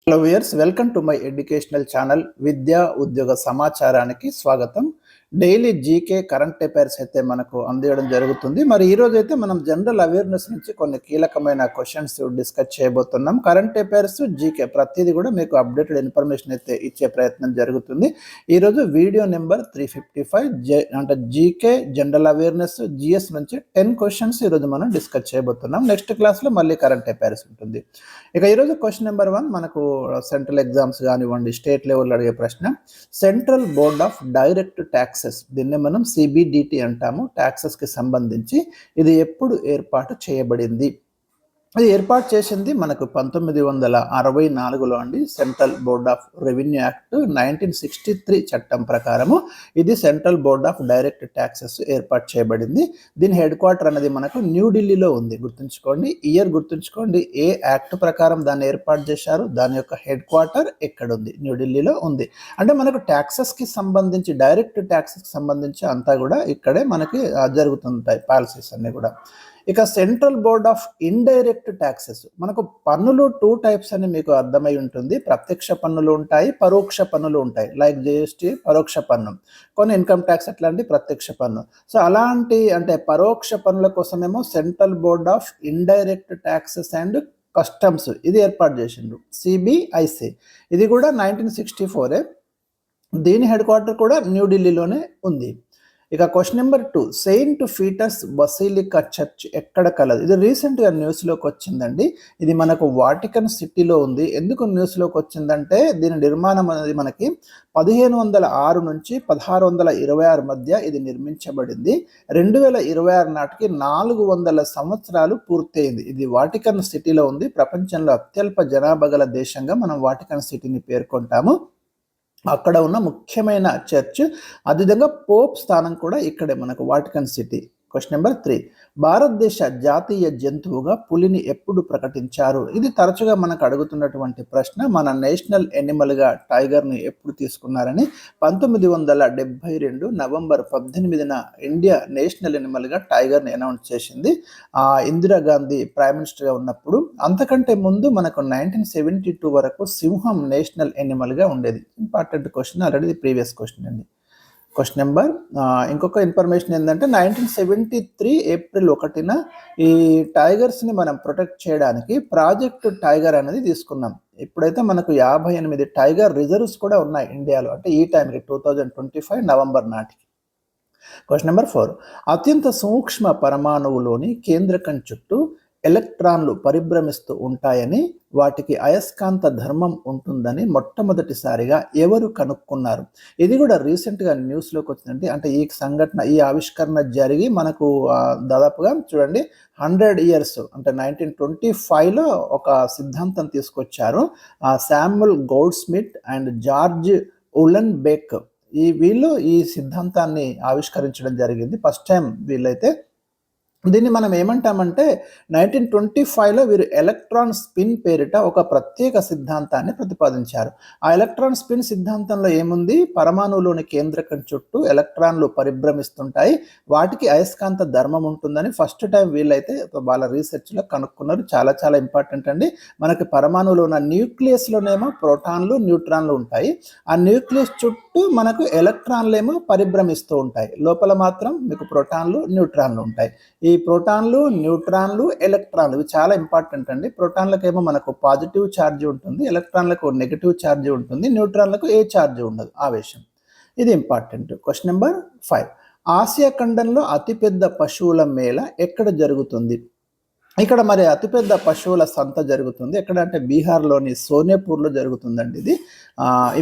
Hello viewers, welcome to my educational channel విద్యా ఉద్యోగ సమాచారానికి స్వాగతం. డైలీ జీకే కరెంట్ అఫైర్స్ అయితే మనకు అందించడం జరుగుతుంది. మరి ఈ రోజు అయితే మనం జనరల్ అవేర్నెస్ నుంచి కొన్ని కీలకమైన క్వశ్చన్స్ డిస్కస్ చేయబోతున్నాం. కరెంట్ అఫైర్స్, జీకే ప్రతిదీ కూడా మీకు అప్డేటెడ్ ఇన్ఫర్మేషన్ అయితే ఇచ్చే ప్రయత్నం జరుగుతుంది. ఈరోజు వీడియో నెంబర్ 355 అంటే జీకే జనరల్ అవేర్నెస్ జిఎస్ నుంచి 10 క్వశ్చన్స్ ఈరోజు మనం డిస్కస్ చేయబోతున్నాం. నెక్స్ట్ క్లాస్లో మళ్ళీ కరెంట్ అఫైర్స్ ఉంటుంది. ఇక ఈరోజు క్వశ్చన్ నెంబర్ 1 మనకు సెంట్రల్ ఎగ్జామ్స్ కానివ్వండి, స్టేట్ లెవెల్లో అడిగే ప్రశ్న. Central board of direct taxes, దీన్ని మనం సిబిడిటి అంటాము, ట్యాక్సెస్కి సంబంధించి ఇది ఎప్పుడు ఏర్పాటు చేయబడింది? అది ఏర్పాటు చేసింది మనకు 1964లో అండి. Central board of revenue act 1963 చట్టం ప్రకారము ఇది central board of direct taxes ఏర్పాటు చేయబడింది. దీని హెడ్ క్వార్టర్ అనేది మనకు న్యూఢిల్లీలో ఉంది. గుర్తుంచుకోండి, ఇయర్ గుర్తుంచుకోండి, ఏ యాక్ట్ ప్రకారం దాన్ని ఏర్పాటు చేశారు, దాని యొక్క హెడ్ క్వార్టర్ ఎక్కడ ఉంది? న్యూఢిల్లీలో ఉంది. అంటే మనకు ట్యాక్సెస్కి సంబంధించి, డైరెక్ట్ ట్యాక్సెస్కి సంబంధించి అంతా కూడా ఇక్కడే మనకి జరుగుతుంటాయి పాలసీస్ అన్నీ కూడా. ఇక central board of indirect taxes, మనకు పన్నులు 2 టైప్స్ అని మీకు అర్థమై ఉంటుంది. ప్రత్యక్ష పన్నులు ఉంటాయి, పరోక్ష పన్నులు ఉంటాయి. లైక్ జిఎస్టీ పరోక్ష పన్ను, కొన్ని ఇన్కమ్ ట్యాక్స్ అట్లాంటి ప్రత్యక్ష పన్ను. సో అలాంటి అంటే పరోక్ష పన్నుల కోసమేమో central board of indirect taxes and customs ఇది ఏర్పాటు చేసిండ్రు, సిబిఐసి. ఇది కూడా 1964. దీని హెడ్ క్వార్టర్ కూడా న్యూఢిల్లీలోనే ఉంది. ఇక question number 2, saint Peter's basilica church ఎక్కడ కలదు? ఇది రీసెంట్గా న్యూస్లోకి వచ్చిందండి. ఇది మనకు వాటికన్ సిటీలో ఉంది. ఎందుకు న్యూస్లోకి వచ్చిందంటే దీని నిర్మాణం అనేది మనకి 1506 నుంచి 1626 మధ్య ఇది నిర్మించబడింది. 2026 నాటికి 400 సంవత్సరాలు పూర్తయింది. ఇది వాటికన్ సిటీలో ఉంది. ప్రపంచంలో అత్యల్ప జనాభా గల దేశంగా మనం వాటికన్ సిటీని పేర్కొంటాము. అక్కడ ఉన్న ముఖ్యమైన చర్చ్, అదేవిధంగా పోప్ స్థానం కూడా ఇక్కడే మనకు వాటికన్ సిటీ. క్వశ్చన్ నెంబర్ 3, భారతదేశ జాతీయ జంతువుగా పులిని ఎప్పుడు ప్రకటించారు? ఇది తరచుగా మనకు అడుగుతున్నటువంటి ప్రశ్న. మన నేషనల్ ఎనిమల్గా టైగర్ని ఎప్పుడు తీసుకున్నారని 1972 నవంబర్ 18న ఇండియా నేషనల్ ఎనిమల్గా టైగర్ని అనౌన్స్ చేసింది ఇందిరాగాంధీ ప్రైమ్ మినిస్టర్గా ఉన్నప్పుడు. అంతకంటే ముందు మనకు 1972 వరకు సింహం నేషనల్ ఎనిమల్గా ఉండేది. Important question, already previous question అండి. క్వశ్చన్ నెంబర్ ఇంకొక ఇన్ఫర్మేషన్ ఏంటంటే 1973 ఏప్రిల్ 1న ఈ టైగర్స్ని మనం ప్రొటెక్ట్ చేయడానికి ప్రాజెక్ట్ టైగర్ అనేది తీసుకున్నాం. ఇప్పుడైతే మనకు 58 టైగర్ రిజర్వ్స్ కూడా ఉన్నాయి ఇండియాలో, అంటే ఈ టైంకి 2025 నవంబర్ నాటికి. క్వశ్చన్ నెంబర్ 4, అత్యంత సూక్ష్మ పరమాణువులోని కేంద్రకం చుట్టూ ఎలక్ట్రాన్లు పరిభ్రమిస్తూ ఉంటాయని, వాటికి అయస్కాంత ధర్మం ఉంటుందని మొట్టమొదటిసారిగా ఎవరు కనుక్కున్నారు? ఇది కూడా రీసెంట్గా న్యూస్లోకి వచ్చిందండి. అంటే ఈ సంఘటన, ఈ ఆవిష్కరణ జరిగి మనకు దాదాపుగా చూడండి 100 ఇయర్స్, అంటే 1925లో ఒక సిద్ధాంతం తీసుకొచ్చారు. శామ్యుల్ గౌడ్స్మిట్ అండ్ జార్జ్ ఉలెన్బెక్ వీళ్ళు ఈ సిద్ధాంతాన్ని ఆవిష్కరించడం జరిగింది. ఫస్ట్ టైం వీళ్ళైతే. దీన్ని మనం ఏమంటామంటే 1925లో వీరు ఎలక్ట్రాన్ స్పిన్ పేరిట ఒక ప్రత్యేక సిద్ధాంతాన్ని ప్రతిపాదించారు. ఆ ఎలక్ట్రాన్ స్పిన్ సిద్ధాంతంలో ఏముంది? పరమాణువులోని కేంద్రకం చుట్టూ ఎలక్ట్రాన్లు పరిభ్రమిస్తుంటాయి, వాటికి అయస్కాంత ధర్మం ఉంటుందని ఫస్ట్ టైం వీళ్ళైతే వాళ్ళ రీసెర్చ్లో కనుక్కున్నారు. చాలా చాలా ఇంపార్టెంట్ అండి. మనకి పరమాణువులో ఉన్న న్యూక్లియస్లోనేమో ప్రోటాన్లు, న్యూట్రాన్లు ఉంటాయి. ఆ న్యూక్లియస్ చుట్టూ మనకు ఎలక్ట్రాన్లు ఏమో పరిభ్రమిస్తూ ఉంటాయి, లోపల మాత్రం మీకు ప్రోటాన్లు, న్యూట్రాన్లు ఉంటాయి. ఈ ప్రోటాన్లు, న్యూట్రాన్లు, ఎలక్ట్రాన్లు ఇవి చాలా ఇంపార్టెంట్ అండి. ప్రోటాన్లకు ఏమో మనకు పాజిటివ్ ఛార్జ్ ఉంటుంది, ఎలక్ట్రాన్లకు నెగిటివ్ ఛార్జ్ ఉంటుంది, న్యూట్రాన్లకు ఏ ఛార్జ్ ఉండదు, ఆవేశం. ఇది ఇంపార్టెంట్. క్వశ్చన్ నెంబర్ 5, ఆసియా ఖండంలో అతిపెద్ద పశువుల మేళ ఎక్కడ జరుగుతుంది? ఇక్కడ మరి అతిపెద్ద పశువుల సంత జరుగుతుంది ఎక్కడ అంటే బీహార్లోని సోనేపూర్లో జరుగుతుందండి. ఇది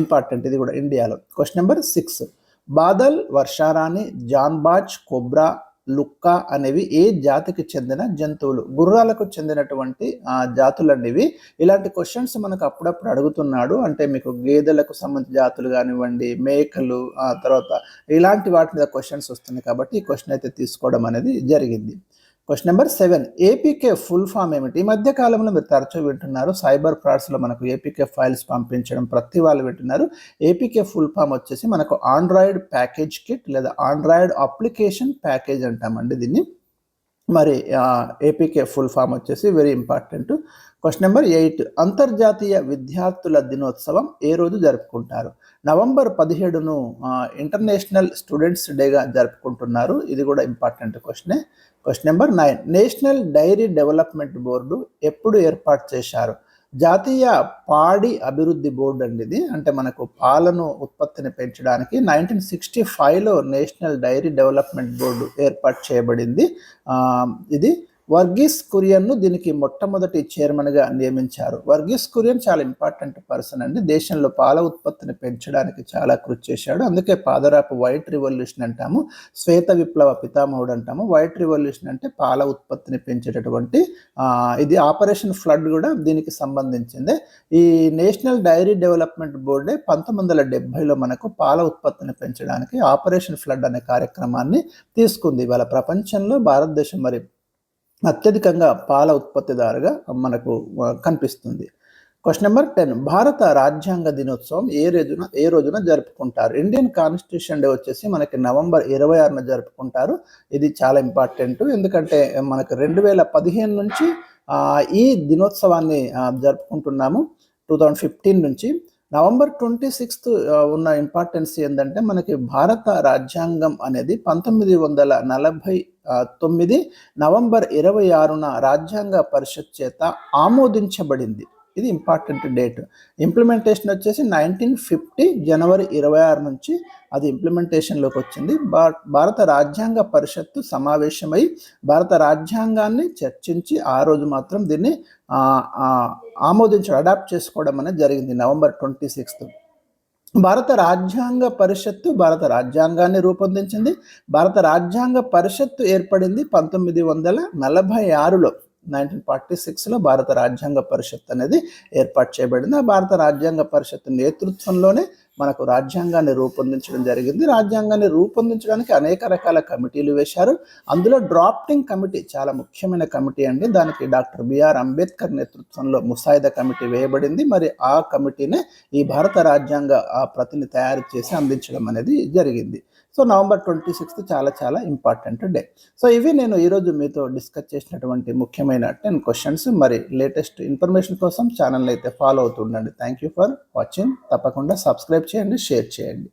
ఇంపార్టెంట్, ఇది కూడా ఇండియాలో. క్వశ్చన్ నెంబర్ 6, బాదల్, వర్షారాణి, జాన్బాజ్, కోబ్రా, లుక్క అనేవి ఏ జాతికి చెందిన జంతువులు? గుర్రాలకు చెందినటువంటి జాతులండి ఇవి. ఇలాంటి క్వశ్చన్స్ మనకు అప్పుడప్పుడు అడుగుతున్నాడు. అంటే మీకు గేదెలకు సంబంధించిన జాతులు కానివ్వండి, మేకలు, తర్వాత ఇలాంటి వాటి మీద క్వశ్చన్స్ వస్తున్నాయి కాబట్టి ఈ క్వశ్చన్ అయితే తీసుకోవడం అనేది జరిగింది. Question number 7, APK full form ఏమిటి? ఈ మధ్య కాలంలో మీరు తరచూ వింటున్నారు, సైబర్ ఫ్రాడ్స్లో మనకు ఏపీకే ఫైల్స్ పంపించడం ప్రతి వాళ్ళు వింటున్నారు. ఏపీకే ఫుల్ ఫామ్ వచ్చేసి మనకు ఆండ్రాయిడ్ ప్యాకేజ్ కిట్ లేదా ఆండ్రాయిడ్ అప్లికేషన్ ప్యాకేజ్ అంటామండి దీన్ని. మరి ఏపీకే ఫుల్ ఫామ్ వచ్చేసి వెరీ ఇంపార్టెంట్. క్వశ్చన్ నెంబర్ 8, అంతర్జాతీయ విద్యార్థుల దినోత్సవం ఏ రోజు జరుపుకుంటారు? నవంబర్ 17ను ఇంటర్నేషనల్ స్టూడెంట్స్ డేగా జరుపుకుంటున్నారు. ఇది కూడా ఇంపార్టెంట్ క్వశ్చనే. Question number 9, national dairy development board ఎప్పుడు ఏర్పాటు చేశారు? జాతీయ పాడి అభివృద్ధి బోర్డు అండి ఇది. అంటే మనకు పాలను ఉత్పత్తిని పెంచడానికి 1965లో నేషనల్ డైరీ డెవలప్మెంట్ బోర్డు ఏర్పాటు చేయబడింది. ఇది వర్గీస్ కురియన్ను దీనికి మొట్టమొదటి చైర్మన్గా నియమించారు. వర్గీస్ కురియన్ చాలా ఇంపార్టెంట్ పర్సన్ అండి. దేశంలో పాల ఉత్పత్తిని పెంచడానికి చాలా కృషి చేశాడు. అందుకే పాదరాపు వైట్ రివల్యూషన్ అంటాము, శ్వేత విప్లవ పితామహుడు అంటాము. వైట్ రివల్యూషన్ అంటే పాల ఉత్పత్తిని పెంచేటటువంటి ఇది ఆపరేషన్ ఫ్లడ్ కూడా దీనికి సంబంధించిందే. ఈ నేషనల్ డైరీ డెవలప్మెంట్ బోర్డే 1970లో మనకు పాల ఉత్పత్తిని పెంచడానికి ఆపరేషన్ ఫ్లడ్ అనే కార్యక్రమాన్ని తీసుకుంది. ఇవాళ ప్రపంచంలో భారతదేశం మరి అత్యధికంగా పాల ఉత్పత్తిదారుగా మనకు కనిపిస్తుంది. క్వశ్చన్ నెంబర్ 10, భారత రాజ్యాంగ దినోత్సవం ఏ రోజున జరుపుకుంటారు? ఇండియన్ కాన్స్టిట్యూషన్ డే వచ్చేసి మనకి నవంబర్ 26న జరుపుకుంటారు. ఇది చాలా ఇంపార్టెంట్, ఎందుకంటే మనకు 2015 నుంచి ఈ దినోత్సవాన్ని జరుపుకుంటున్నాము. 2015 నుంచి. నవంబర్ 26 ఉన్న ఇంపార్టెన్స్ ఏంటంటే మనకి భారత రాజ్యాంగం అనేది 1949 నవంబర్ 26న రాజ్యాంగ పరిషత్ చేత ఆమోదించబడింది. ఇది ఇంపార్టెంట్ డేట్. ఇంప్లిమెంటేషన్ వచ్చేసి 1950 జనవరి 26 నుంచి అది ఇంప్లిమెంటేషన్లోకి వచ్చింది. భారత రాజ్యాంగ పరిషత్తు సమావేశమై భారత రాజ్యాంగాన్ని చర్చించి ఆ రోజు మాత్రం దీన్ని అడాప్ట్ చేసుకోవడం అనేది జరిగింది. నవంబర్ 26. భారత రాజ్యాంగ పరిషత్తు భారత రాజ్యాంగాన్ని రూపొందించింది. భారత రాజ్యాంగ పరిషత్తు ఏర్పడింది 1946లో. 1946లో భారత రాజ్యాంగ పరిషత్ అనేది ఏర్పాటు చేయబడింది. ఆ భారత రాజ్యాంగ పరిషత్తు నేతృత్వంలోనే మనకు రాజ్యాంగాన్ని రూపొందించడం జరిగింది. రాజ్యాంగాన్ని రూపొందించడానికి అనేక రకాల కమిటీలు వేశారు. అందులో డ్రాఫ్టింగ్ కమిటీ చాలా ముఖ్యమైన కమిటీ అండి. దానికి డాక్టర్ బిఆర్ అంబేద్కర్ నేతృత్వంలో ముసాయిదా కమిటీ వేయబడింది. మరి ఆ కమిటీనే ఈ భారత రాజ్యాంగ ప్రతిని తయారు చేసి అందించడం అనేది జరిగింది. సో నవంబర్ 26 చాలా చాలా ఇంపార్టెంట్ డే. సో ఇవి నేను ఈరోజు మీతో డిస్కస్ చేసినటువంటి ముఖ్యమైన 10 క్వశ్చన్స్. మరి లేటెస్ట్ ఇన్ఫర్మేషన్ కోసం ఛానల్ అయితే ఫాలో అవుతుండండి. Thank you for watching. తప్పకుండా సబ్స్క్రైబ్ చేయండి, షేర్ చేయండి.